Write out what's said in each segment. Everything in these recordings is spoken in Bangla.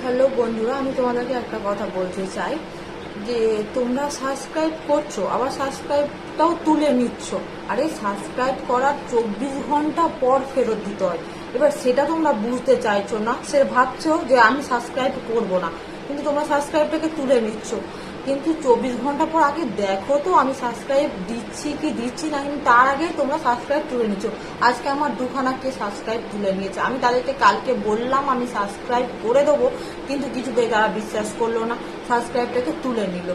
হ্যালো বন্ধুরা, আমি তোমাদেরকে একটা কথা বলতে চাই যে তোমরা সাবস্ক্রাইব করছো আবার সাবস্ক্রাইবটাও তুলে নিচ্ছ। আরে সাবস্ক্রাইব করার 24 ঘন্টা পর ফেরত দিতে হয়। এবার সেটা তোমরা বুঝতে চাইছো না, সে ভাবছো যে আমি সাবস্ক্রাইব করব না, কিন্তু তোমরা সাবস্ক্রাইবটাকে তুলে নিচ্ছ। কিন্তু 24 ঘন্টা পর আগে দেখো তো আমি সাবস্ক্রাইব দিচ্ছি কি দিচ্ছি না, কিন্তু তার আগে তোমরা সাবস্ক্রাইব তুলে নিচ্ছ। আজকে আমার দুখানা কে সাবস্ক্রাইব তুলে নিয়েছে, আমি তাদেরকে কালকে বললাম আমি সাবস্ক্রাইব করে দেবো, কিন্তু কিছুতেই তারা বিশ্বাস করলো না, সাবস্ক্রাইবটাকে তুলে নিল।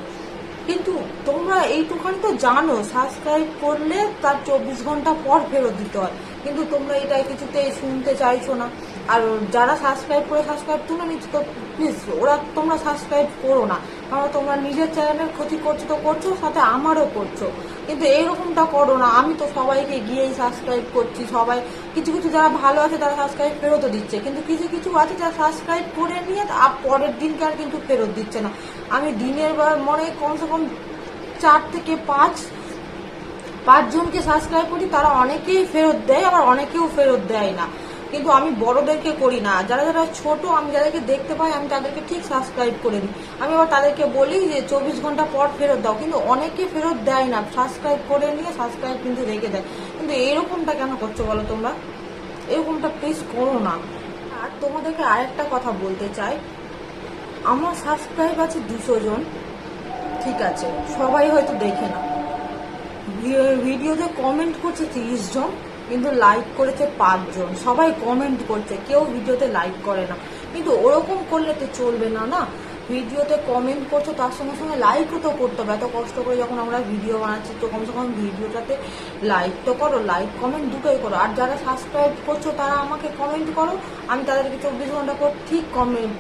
কিন্তু তোমরা এইটুখানি তো জানো সাবস্ক্রাইব করলে তার 24 ঘন্টা পর ফেরত দিতে হয়, কিন্তু তোমরা এটাই কিছুতেই শুনতে চাইছো না। আর যারা সাবস্ক্রাইব করে সাবস্ক্রাইব তুলে নিচ্ছ, তো প্লিজ তোমরা সাবস্ক্রাইব করো না, কারণ তোমরা নিজের চ্যানেলের ক্ষতি করছো তো করছো, সাথে আমারও করছো। কিন্তু এইরকমটা করো না। আমি তো সবাইকে গিয়েই সাবস্ক্রাইব করছি, সবাই কিছু কিছু যারা ভালো আছে তারা সাবস্ক্রাইব ফেরতও দিচ্ছে, কিন্তু কিছু কিছু আছে যারা সাবস্ক্রাইব করে নিয়ে পরের দিনকে আর কিন্তু ফেরত দিচ্ছে না। আমি দিনের মনে কমসে কম 4 থেকে 5 জনকে সাবস্ক্রাইব করি, তারা অনেকেই ফেরত দেয়, আবার অনেকেও ফেরত দেয় না। কিন্তু আমি বড়দেরকে করি না, যারা যারা ছোট আমি যাদেরকে দেখতে পাই আমি তাদেরকে ঠিক সাবস্ক্রাইব করে দিই। আমি আবার তাদেরকে বলি যে 24 ঘন্টা পর ফেরত দাও, কিন্তু অনেকে ফেরত দেয় না, সাবস্ক্রাইব করে নিয়ে সাবস্ক্রাইব কিন্তু রেখে দেয়। কিন্তু এরকমটা কেন করছো বলো তোমরা? এরকমটা প্লিজ করো না। আর তোমাদেরকে আরেকটা কথা বলতে চাই, আমার সাবস্ক্রাইব আছে 200 জন, ঠিক আছে, সবাই হয়তো দেখে না। ভিডিওতে কমেন্ট করছে 30 জন, কিন্তু লাইক করেছে 5 জন। সবাই কমেন্ট করছে, কেউ ভিডিওতে লাইক করে না। কিন্তু ওরকম করলে তো চলবে না না। ভিডিওতে কমেন্ট করছো, তার সঙ্গে সঙ্গে লাইকও তো করতে হবে। এত কষ্ট করে যখন আমরা ভিডিও বানাচ্ছি, তো কমসে কম ভিডিওটাতে লাইক তো করো, লাইক কমেন্ট দুটোই করো। আর যারা সাবস্ক্রাইব করছো তারা আমাকে কমেন্ট করো, আমি তাদেরকে 24 ঘন্টা পর ঠিক কমেন্ট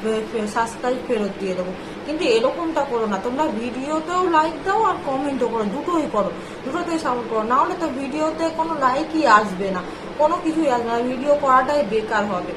সাবস্ক্রাইব ফেরত দিয়ে দেবো। কিন্তু এরকমটা করো না, তোমরা ভিডিওতেও লাইক দাও আর কমেন্টও করো, দুটোই করো, দুটোতেই সাপোর্ট করো। না হলে তো ভিডিওতে কোনো লাইকই আসবে না, কোনো কিছুই আসবে না, ভিডিও করাটাই বেকার হবে।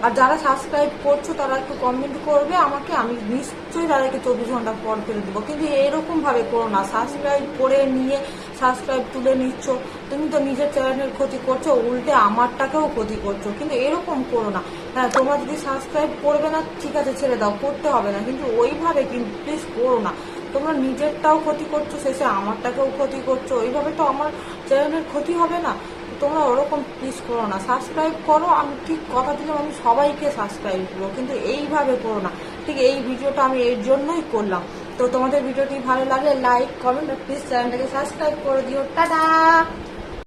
আর যারা সাবস্ক্রাইব করছো তারা একটু কমেন্ট করবে আমাকে, আমি নিশ্চয়ই তাদেরকে 24 ঘন্টা পর ফেরত দেবো। কিন্তু এরকম ভাবে করো না, সাবস্ক্রাইব করে নিয়ে সাবস্ক্রাইব তুলে নিচ্ছ। তুমি তো নিজের চ্যানেলের ক্ষতি করছো, উল্টে আমারটাকেও ক্ষতি করছো। কিন্তু এরকম করো না। হ্যাঁ, তোমরা যদি সাবস্ক্রাইব করবে না ঠিক আছে, ছেড়ে দাও, করতে হবে না, কিন্তু ওইভাবে কিন্তু প্লিজ করো না। তোমরা নিজেরটাও ক্ষতি করছো, শেষে আমারটাকেও ক্ষতি করছো, ওইভাবে তো আমার চ্যানেলের ক্ষতি হবে না। তোমরা ওরকম প্লিজ করো না, সাবস্ক্রাইব করো। আমি ঠিক কথা দিলাম আমি সবাইকে সাবস্ক্রাইব করবো, কিন্তু এইভাবে করো না। ঠিক এই ভিডিওটা আমি এর জন্যই করলাম। তো তোমাদের ভিডিওটি ভালো লাগলে লাইক কমেন্ট আর প্লিজ চ্যানেলটাকে সাবস্ক্রাইব করে দিও। টাটা।